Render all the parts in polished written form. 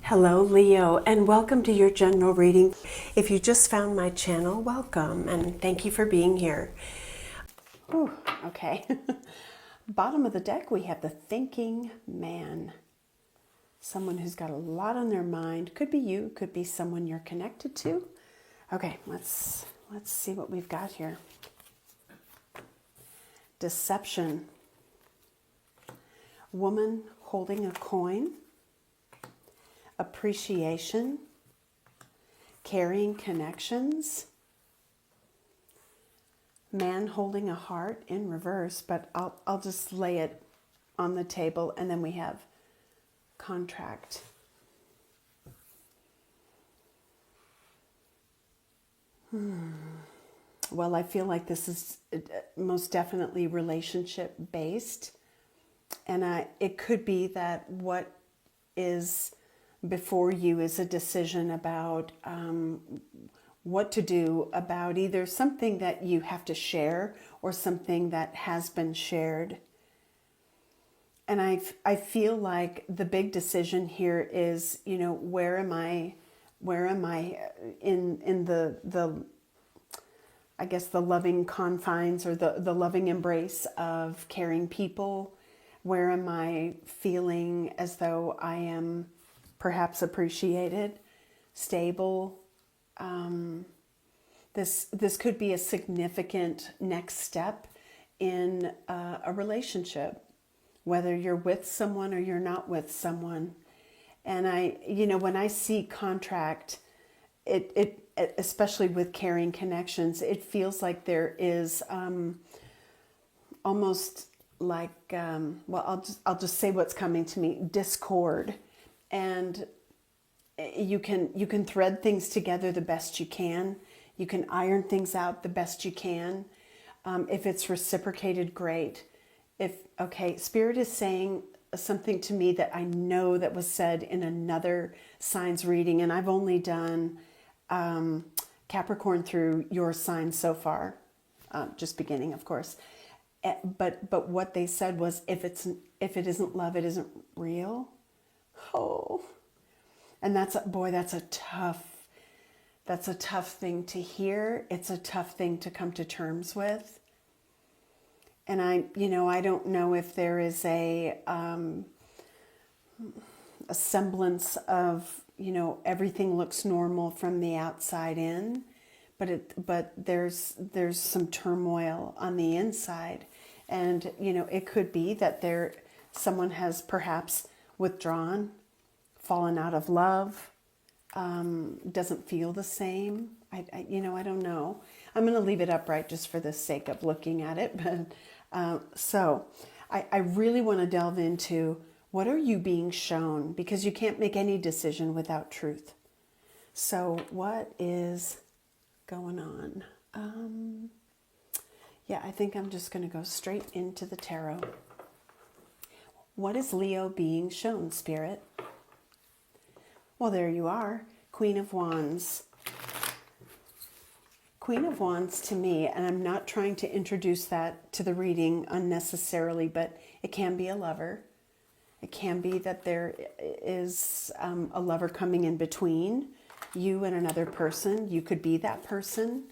Hello Leo, and welcome to your general reading. If you just found my channel, welcome and thank you for being here. Ooh, okay. Bottom of the deck we have the thinking man. Someone who's got a lot on their mind. Could be you, could be someone you're connected to. Okay, let's see what we've got here. Deception. Woman holding a coin. Appreciation. Carrying connections. Man holding a heart in reverse, but I'll just lay it on the table, and then we have contract. Well, I feel like this is most definitely relationship based, and it could be that what is before you is a decision about what to do about either something that you have to share or something that has been shared. And I feel like the big decision here is, you know, where am I in the I guess the loving confines or the loving embrace of caring people? Where am I feeling as though I am perhaps appreciated, stable? This could be a significant next step in a relationship, whether you're with someone or you're not with someone. And when I see contract, it especially with caring connections, it feels like there is almost like I'll just say what's coming to me: discord. And you can thread things together the best you can. You can iron things out the best you can. If it's reciprocated, great. Spirit is saying something to me that I know that was said in another signs reading, and I've only done Capricorn through your sign so far, just beginning, of course. But what they said was, if it isn't love, it isn't real. Oh, and that's a tough thing to hear. It's a tough thing to come to terms with. And I don't know if there is a semblance of, everything looks normal from the outside in, but there's some turmoil on the inside. And, it could be that someone has perhaps withdrawn, fallen out of love, doesn't feel the same. I don't know. I'm going to leave it upright just for the sake of looking at it. But so I really want to delve into, what are you being shown? Because you can't make any decision without truth. So what is going on? I think I'm just going to go straight into the tarot. What is Leo being shown, Spirit? Well, there you are. Queen of Wands. Queen of Wands to me, and I'm not trying to introduce that to the reading unnecessarily, but it can be a lover. It can be that there is a lover coming in between you and another person. You could be that person.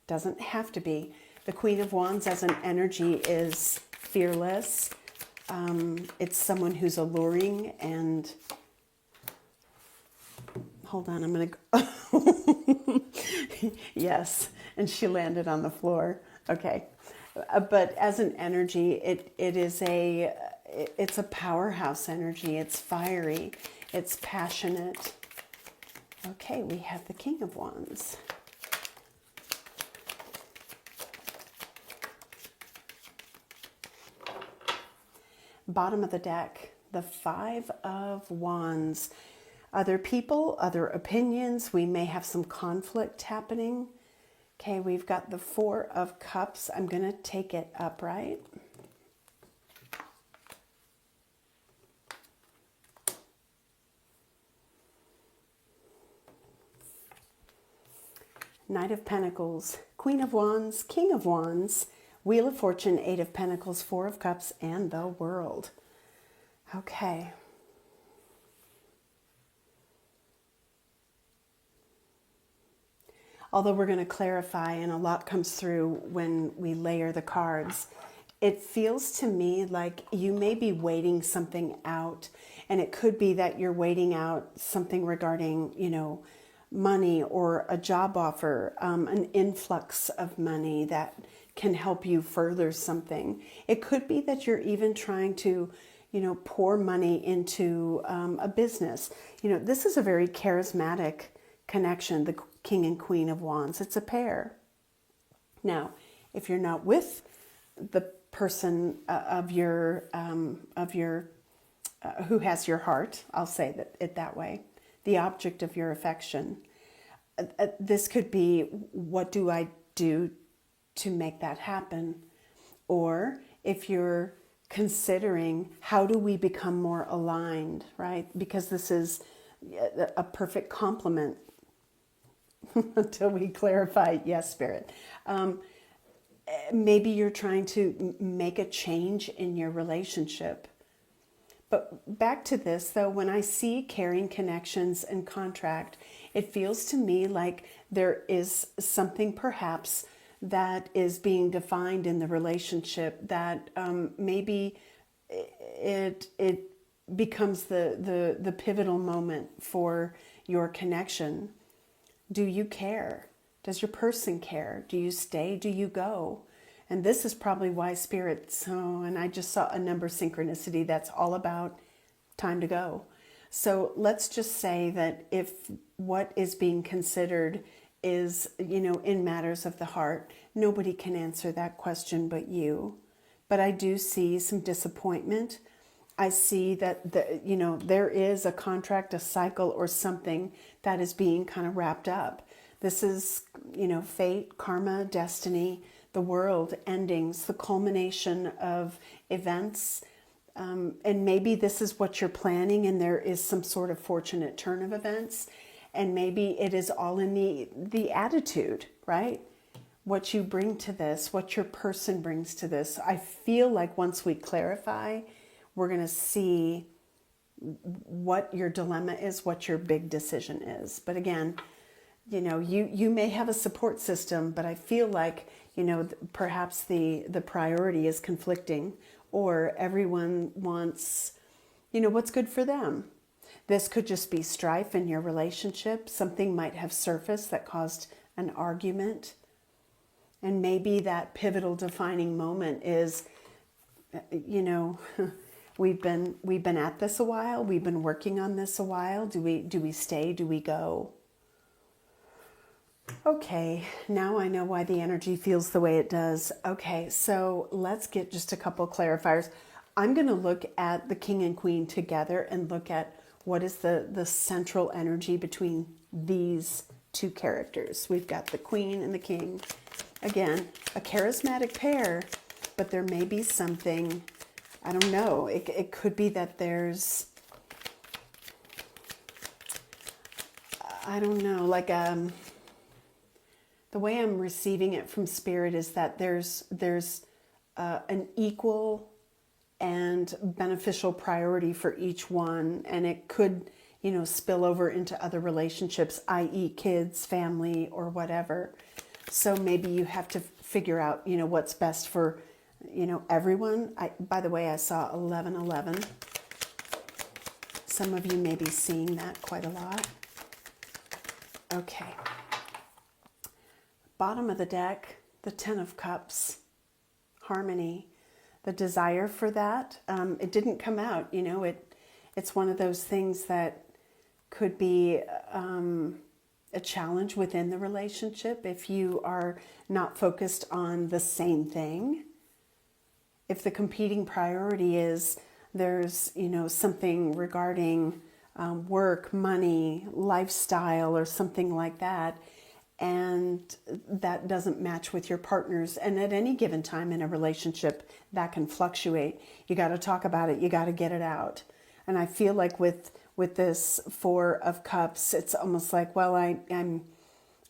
Doesn't have to be. The Queen of Wands as an energy is fearless. It's someone who's alluring and... Hold on, I'm going to go. Yes, and she landed on the floor. Okay. But as an energy, it's a powerhouse energy. It's fiery. It's passionate. Okay, we have the King of Wands. Bottom of the deck, the Five of Wands. Other people, other opinions. We may have some conflict happening. Okay, we've got the Four of Cups. I'm going to take it upright. Knight of Pentacles, Queen of Wands, King of Wands, Wheel of Fortune, Eight of Pentacles, Four of Cups, and the World. Okay. although we're going to clarify, and a lot comes through when we layer the cards, it feels to me like you may be waiting something out. And it could be that you're waiting out something regarding, money or a job offer, an influx of money that can help you further something. It could be that you're even trying to, pour money into a business. This is a very charismatic connection, the King and Queen of Wands. It's a pair. Now, if you're not with the person of your who has your heart, I'll say it that way, the object of your affection, this could be, what do I do to make that happen? Or if you're considering, how do we become more aligned, right? Because this is a perfect complement until we clarify, yes, Spirit. Maybe you're trying to make a change in your relationship. But back to this, though, when I see caring connections and contract, it feels to me like there is something perhaps that is being defined in the relationship that maybe it becomes the pivotal moment for your connection. Do you care? Does your person care? Do you stay? Do you go? And this is probably why Spirit, and I just saw a number synchronicity that's all about time to go. So let's just say that if what is being considered is, in matters of the heart, nobody can answer that question but you. But I do see some disappointment. I see that, there is a contract, a cycle, or something that is being kind of wrapped up. This is, fate, karma, destiny, the world, endings, the culmination of events. And maybe this is what you're planning, and there is some sort of fortunate turn of events. And maybe it is all in the attitude, right? What you bring to this, what your person brings to this. I feel like once we clarify, we're going to see what your dilemma is, what your big decision is. But again, you may have a support system, but I feel like, perhaps the priority is conflicting, or everyone wants, what's good for them. This could just be strife in your relationship. Something might have surfaced that caused an argument. And maybe that pivotal defining moment is, we've been at this a while. We've been working on this a while. Do we stay? Do we go? Okay, now I know why the energy feels the way it does. Okay, so let's get just a couple clarifiers. I'm going to look at the King and Queen together and look at what is the central energy between these two characters. We've got the Queen and the King. Again, a charismatic pair, but there may be something, I don't know, it could be that there's, I don't know, like the way I'm receiving it from Spirit is that there's an equal and beneficial priority for each one, and it could, spill over into other relationships, i.e. kids, family, or whatever. So maybe you have to figure out, what's best for, everyone. By the way, I saw 1111. Some of you may be seeing that quite a lot. Okay. Bottom of the deck, the Ten of Cups, harmony, the desire for that. It didn't come out, it's one of those things that could be a challenge within the relationship if you are not focused on the same thing. If the competing priority is there's, something regarding work, money, lifestyle, or something like that, and that doesn't match with your partners. And at any given time in a relationship, that can fluctuate. You got to talk about it. You got to get it out. And I feel like with this Four of Cups, it's almost like, well, I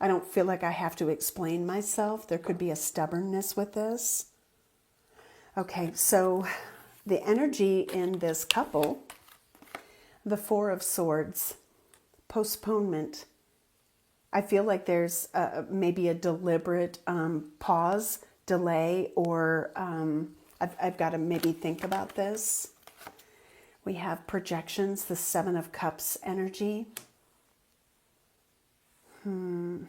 don't feel like I have to explain myself. There could be a stubbornness with this. Okay, so the energy in this couple, the Four of Swords, postponement, I feel like there's maybe a deliberate pause, delay, or I've got to maybe think about this. We have projections, the Seven of Cups energy. And,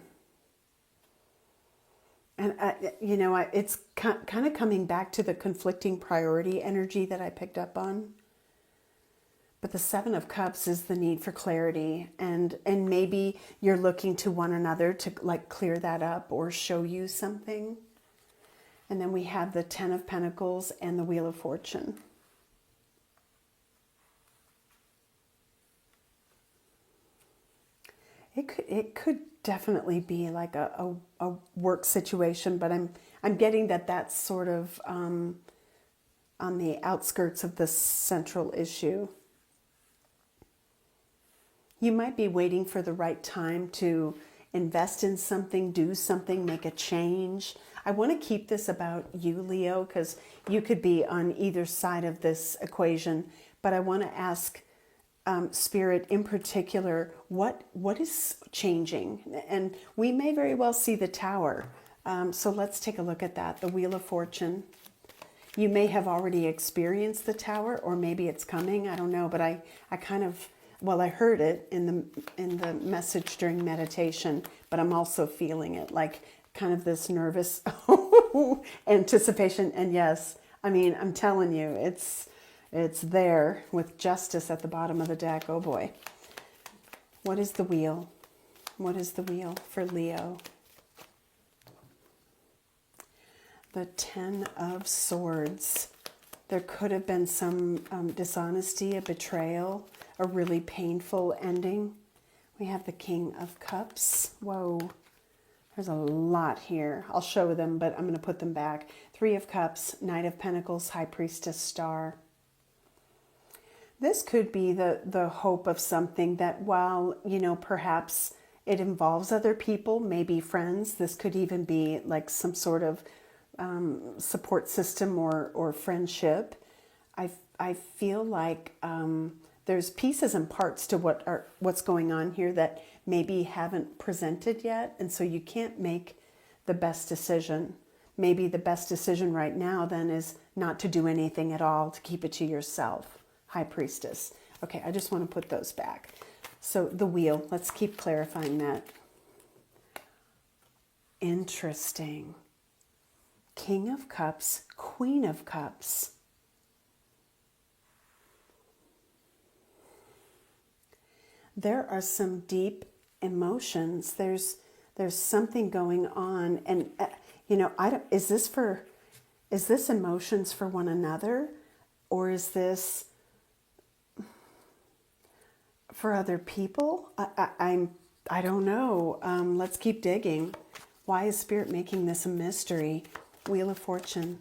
it's kind of coming back to the conflicting priority energy that I picked up on. But the Seven of Cups is the need for clarity, and maybe you're looking to one another to like clear that up or show you something. And then we have the Ten of Pentacles and the Wheel of Fortune. It could definitely be like a work situation, but I'm getting that that's sort of on the outskirts of the central issue. You might be waiting for the right time to invest in something, do something, make a change. I want to keep this about you, Leo, because you could be on either side of this equation. But I want to ask Spirit in particular, what is changing? And we may very well see the Tower. So let's take a look at that, the Wheel of Fortune. You may have already experienced the Tower, or maybe it's coming. I don't know, but I kind of... Well, I heard it in the message during meditation, but I'm also feeling it, like kind of this nervous anticipation. And yes, I mean, I'm telling you, it's there with Justice at the bottom of the deck. Oh boy. What is the wheel? What is the wheel for Leo? The Ten of Swords. There could have been some dishonesty, a betrayal, a really painful ending. We have the King of Cups. Whoa, there's a lot here. I'll show them, but I'm going to put them back. Three of Cups, Knight of Pentacles, High Priestess, Star. This could be the hope of something that, while, perhaps it involves other people, maybe friends. This could even be like some sort of support system or friendship. I feel like there's pieces and parts to what's going on here that maybe haven't presented yet, and so you can't make the best decision. Maybe the best decision right now then is not to do anything at all, to keep it to yourself. High Priestess. Okay, I just want to put those back. So the wheel, let's keep clarifying that. Interesting. King of Cups, Queen of Cups. There are some deep emotions. There's something going on, and is this emotions for one another, or is this for other people? I don't know. Let's keep digging. Why is Spirit making this a mystery? Wheel of Fortune.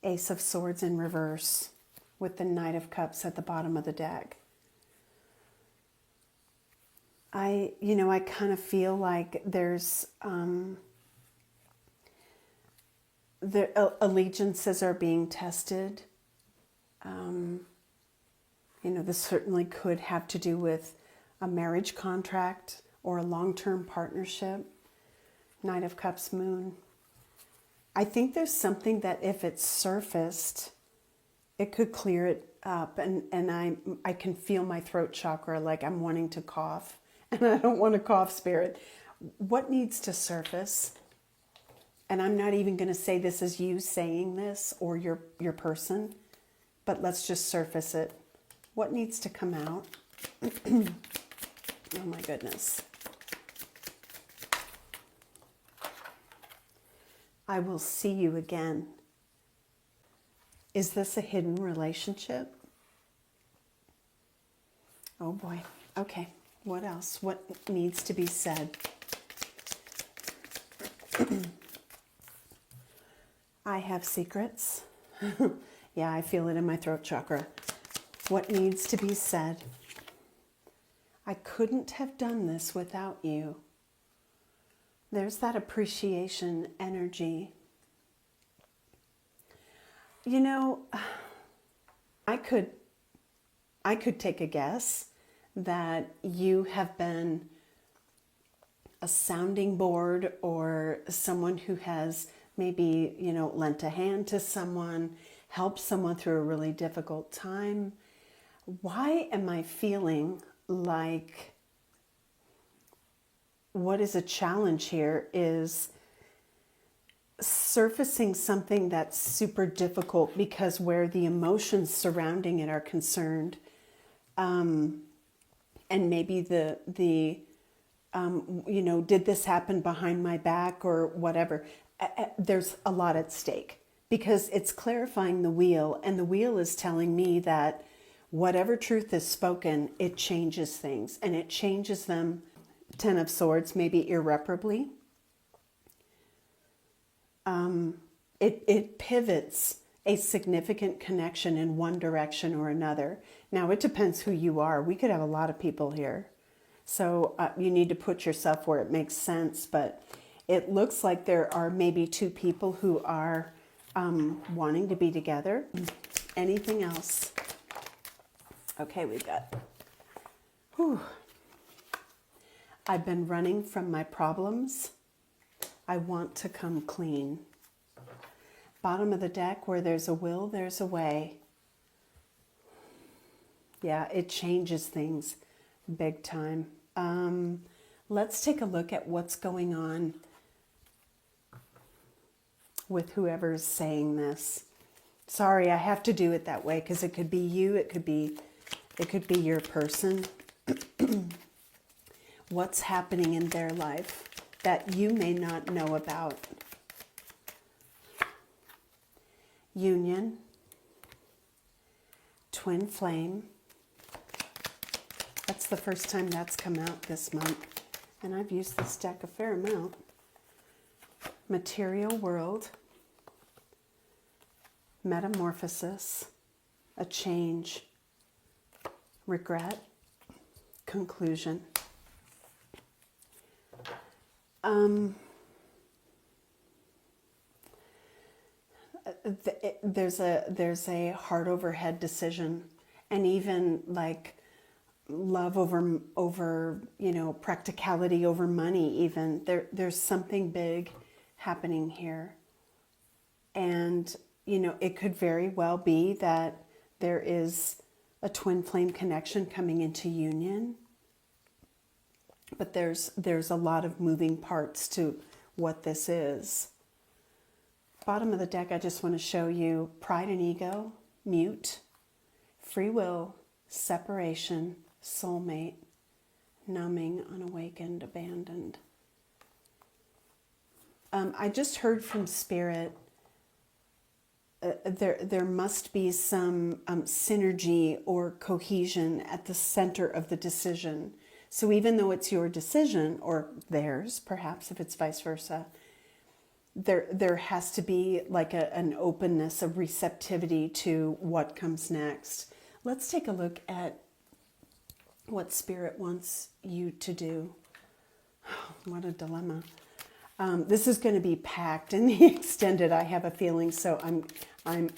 Ace of Swords in reverse with the Knight of Cups at the bottom of the deck. I kind of feel like there's the allegiances are being tested. This certainly could have to do with a marriage contract or a long-term partnership. Knight of Cups, Moon. I think there's something that if it's surfaced, it could clear it up. And I can feel my throat chakra like I'm wanting to cough. And I don't want to cough, Spirit. What needs to surface? And I'm not even going to say this is you saying this or your person, but let's just surface it. What needs to come out? Oh my goodness. I will see you again. Is this a hidden relationship? Oh boy. Okay. What else? What needs to be said? I have secrets. Yeah, I feel it in my throat chakra. What needs to be said? I couldn't have done this without you. There's that appreciation energy. I could take a guess that you have been a sounding board, or someone who has maybe, lent a hand to someone, helped someone through a really difficult time. Why am I feeling like what is a challenge here is surfacing something that's super difficult because where the emotions surrounding it are concerned, and maybe did this happen behind my back or whatever? There's a lot at stake because it's clarifying the wheel, and the wheel is telling me that whatever truth is spoken, it changes things, and it changes them. Ten of Swords, maybe irreparably. It pivots a significant connection in one direction or another. Now, it depends who you are. We could have a lot of people here. So you need to put yourself where it makes sense. But it looks like there are maybe two people who are wanting to be together. Anything else? Okay, we've got... Whew. I've been running from my problems. I want to come clean. Bottom of the deck, where there's a will, there's a way. Yeah, it changes things big time. Let's take a look at what's going on with whoever's saying this. Sorry, I have to do it that way because it could be you, it could be your person. What's happening in their life that you may not know about? Union, twin flame. That's the first time that's come out this month. And I've used this deck a fair amount. Material world, metamorphosis, a change, regret, conclusion. There's a heart over head decision, and even like love over practicality over money. Even there's something big happening here, and it could very well be that there is a twin flame connection coming into union. But there's a lot of moving parts to what this is. Bottom of the deck, I just want to show you pride and ego, mute, free will, separation, soulmate, numbing, unawakened, abandoned. I just heard from Spirit, there must be some synergy or cohesion at the center of the decision. So even though it's your decision, or theirs, perhaps if it's vice versa, there has to be like an openness, a receptivity to what comes next. Let's take a look at what Spirit wants you to do. What a dilemma. This is going to be packed in the extended, I have a feeling, so I'm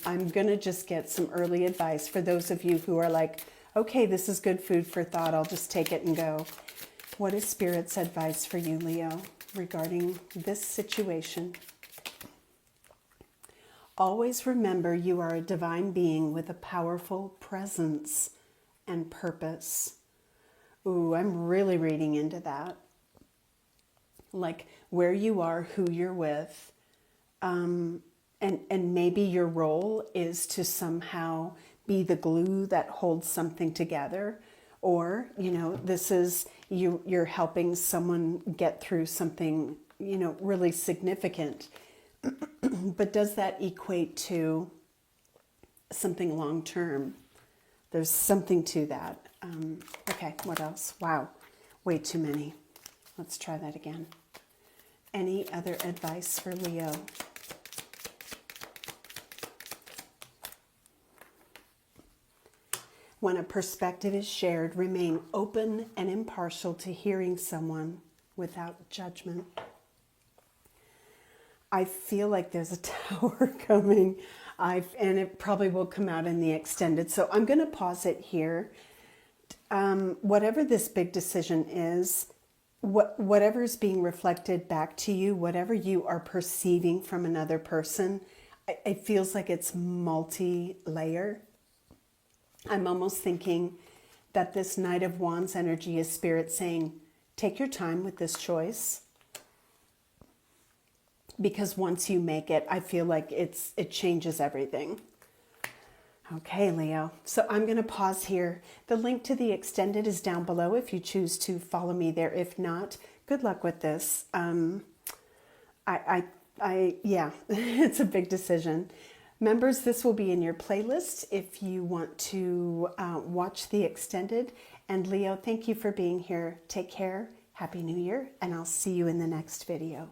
going to just get some early advice for those of you who are like, okay, this is good food for thought, I'll just take it and go. What is Spirit's advice for you, Leo, regarding this situation? Always remember you are a divine being with a powerful presence and purpose. Ooh, I'm really reading into that. Like where you are, who you're with, and maybe your role is to somehow be the glue that holds something together, or this is you're helping someone get through something really significant. But does that equate to something long term? There's something to that. Okay, what else? Wow, way too many. Let's try that again. Any other advice for Leo? When a perspective is shared, remain open and impartial to hearing someone without judgment. I feel like there's a tower coming, and it probably will come out in the extended. So I'm going to pause it here. Whatever this big decision is, whatever is being reflected back to you, whatever you are perceiving from another person, it feels like it's multi-layer. I'm almost thinking that this Knight of Wands energy is Spirit saying, take your time with this choice. Because once you make it, I feel like it changes everything. Okay, Leo. So I'm going to pause here. The link to the extended is down below if you choose to follow me there. If not, good luck with this. Yeah, it's a big decision. Members, this will be in your playlist if you want to watch the extended. And Leo, thank you for being here. Take care. Happy New Year, and I'll see you in the next video.